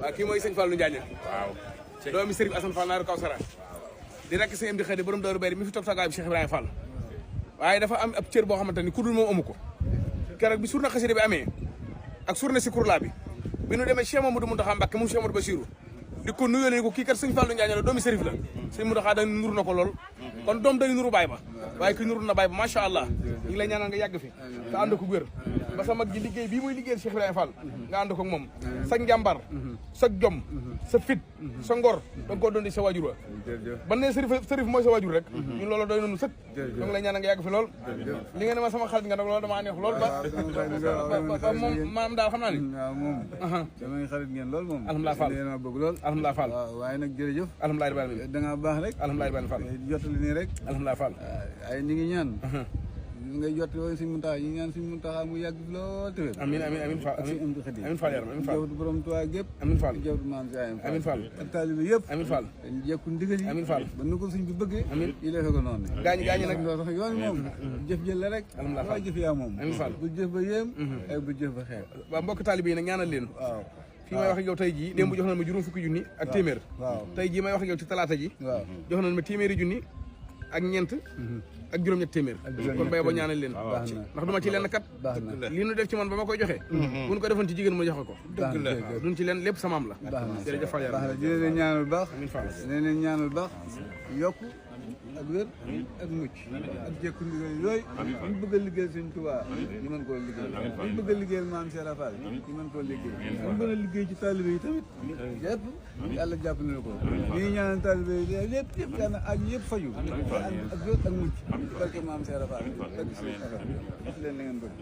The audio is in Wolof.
waaw kii mooy sëñ Fallou Njaaña waaw doomi Serigne Assane Fall naaru Kawsara di rekk sëñ Amdi Xadi borom Daaru Bayri mi fi toog tagaay bi Cheikh Ibrahima Fall waaye dafa am ab cër boo xamante ni ku dul moom amu ko keroog bi surna xasida bi amee ak surna si kurlaa bi nu demee Cheikh Mamadou Mountakha Mbacké moom Cheikh Mamadou Bassirou di ko nuyoo leen ko kii kat sëñ Fallou Njaaña la doomi Serif la sëñ Mountakha da nuru na ko lool kon doom day nuru baay ba waaye ki nuru na baay ba macha allah ñu ngi lay ñaanal nga yàgg fi te ànd ko wér ba sa mag ji liggéey bii muy liggéeyal Cheikh Ibrahima Fall nga ànd ko moom sa njàmbar sa jom sa fit sa ngor da nga koo doon di sa waajur wa ban ne Serif mooy sa waajur rek ñun loolu doy nañu sëkk ñu ngi lay ñaanal nga yàgg fi lool li nga ne ma sama xarit nga nag loolu damaa neex lool ba moom maam daal xam naa ni waaw moom samay xarit ngeen lool moom alhamdulilah Fall yéen a bëgg lool alhamdulilah Fall waaye nag jërëjëf alhamdulilah da nga baax rek alhamdulilah Fall jottali nii rek alhamdulilah Fall ay ñi ngi ñaan ngay jot loolu Sëñ Muntaxa yi ñaan Sëñ Muntaxa mu yàgg lool te wér amiin amiin amiin Fall amiin Fall yaram amiin Fall jawtu borom Tuubaa gépp amiin Fall jawtu maam si ayam amiin Fall ak taalibe yëpp amiin Fall dañ jekku ndigal yi amiin Fall ba nu ko sëñ bi bëggee amiin yi defee ko noonu gaañi nag loolu sax yoon moom jëf jël la rek alhamdulilah waaye jëf yaa moom amiin Fall bu jëf ba yéem ak bu jëf ba xeeb waaw mbokk taalibe yi nag ñaanal leen waaw fii may wax ak yow tey jii démb jox nañ ma juróom fukki junni ak téeméer waaw tey jii may wax ak yow ci talaata ji waaw jox nañ ma téeméeri junni ak ñeent ak juróom-ñett téeméer kon bay ba ñaanal leen ndax duma ci lenn kat li nu def ci man ba ma koy joxe bu ñu ko defoon ci jigéen ma joxe ko duñ ci leen lépp samaam la jërëjëf Fall Yàlla di leen ñaanal baax amiin Fall di leen ñaanal baax yokk ak wér ak mucc ak jekku ndigal yooyu ñu bëgg a liggéeyal Sëñ Tuubaa ñu mën koo liggéey ñu bëgg a liggéeyal Maam Cheikh Rafal ñu mën koo liggéey ñu mën a liggéey ci taalibe yi tamit lépp yàlla jàpp na ko ñuy ñaanal taalibe yi lépp yëpp yàlla aju yëpp faju ak wér ak mucc barke Maam Cheikh Rafal barke Sëñ Rafal def leen la ngeen bëgg